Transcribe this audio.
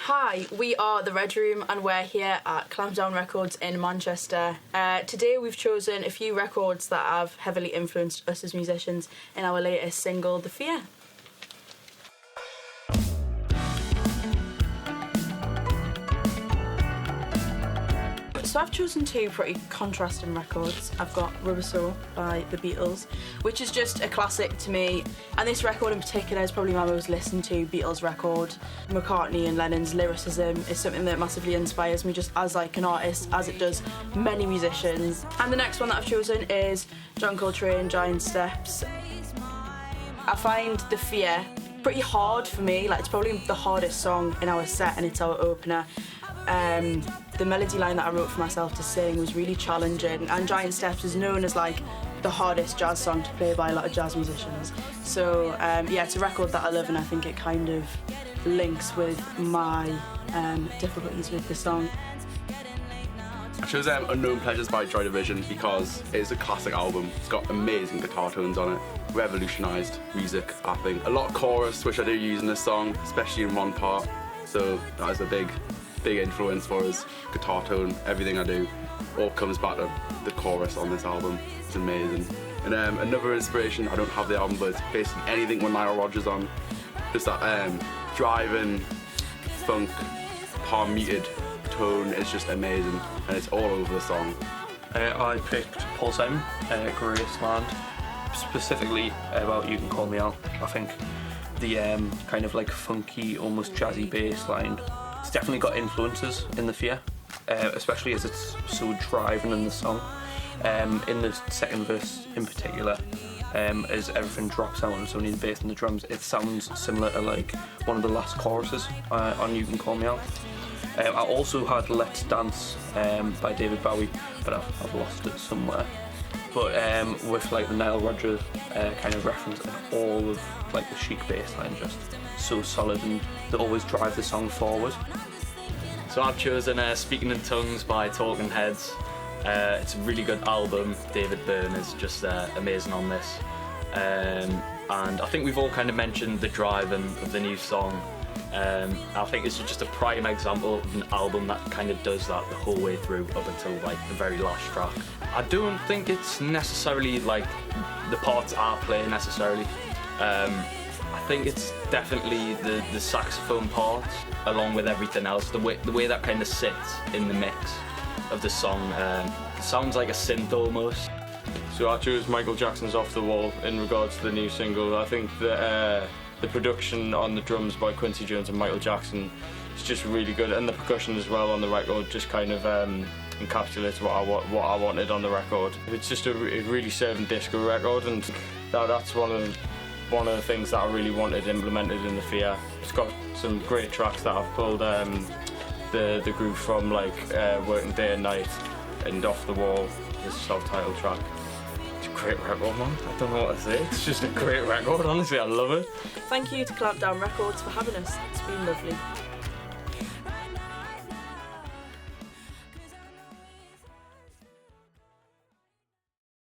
Hi, we are the Redroom and we're here at Clampdown Records in Manchester. Today we've chosen a few records that have heavily influenced us as musicians in our latest single, The Fear. So I've chosen two pretty contrasting records. I've got Rubber Soul by the Beatles, which is just a classic to me, and this record in particular is probably my most listened to Beatles record. McCartney and Lennon's lyricism is something that massively inspires me just as like an artist, as it does many musicians. And the next one that I've chosen is John Coltrane, Giant Steps. I find The Fear pretty hard for me, like it's probably the hardest song in our set and it's our opener. The melody line that I wrote for myself to sing was really challenging, and Giant Steps is known as like the hardest jazz song to play by a lot of jazz musicians. So yeah, it's a record that I love, and I think it kind of links with my difficulties with the song. I chose Unknown Pleasures by Joy Division because it is a classic album. It's got amazing guitar tones on it, revolutionised music, I think. A lot of chorus, which I do use in this song, especially in one part, so that is a big influence for us. Guitar tone, everything I do, all comes back to the chorus on this album. It's amazing. And another inspiration, I don't have the album, but it's basically anything with Nile Rodgers on. Just that driving, funk, palm muted tone is just amazing, and it's all over the song. I picked Paul Simon, Graceland, specifically about You Can Call Me Out. I think the kind of like funky, almost jazzy bass line, it's definitely got influences in The Fear, especially as it's so driving in the song. In the second verse in particular, as everything drops out and it's only the bass and the drums, it sounds similar to like one of the last choruses on You Can Call Me Out. I also had Let's Dance by David Bowie, but I've lost it somewhere. But with like the Nile Rodgers kind of reference and all of like the chic bass line, just so solid, and they always drive the song forward. So I've chosen Speaking in Tongues by Talking Heads. It's a really good album. David Byrne is just amazing on this. And I think we've all kind of mentioned the driving of the new song. I think it's just a prime example of an album that kind of does that the whole way through up until like the very last track. I don't think it's necessarily like the parts I play necessarily. I think it's definitely the saxophone part along with everything else, the way that kind of sits in the mix of the song. It sounds like a synth almost. So I chose Michael Jackson's Off the Wall in regards to the new single. I think that the production on the drums by Quincy Jones and Michael Jackson is just really good, and the percussion as well on the record just kind of encapsulates what I wanted on the record. It's just a really serving disco record, and that's one of the things that I really wanted implemented in The Fear. It's got some great tracks that I've pulled the groove from, like Working Day and Night and Off the Wall, this self-titled track. It's a great record, man. I don't know what to say. It's just a great record, honestly, I love it. Thank you to Clampdown Records for having us. It's been lovely.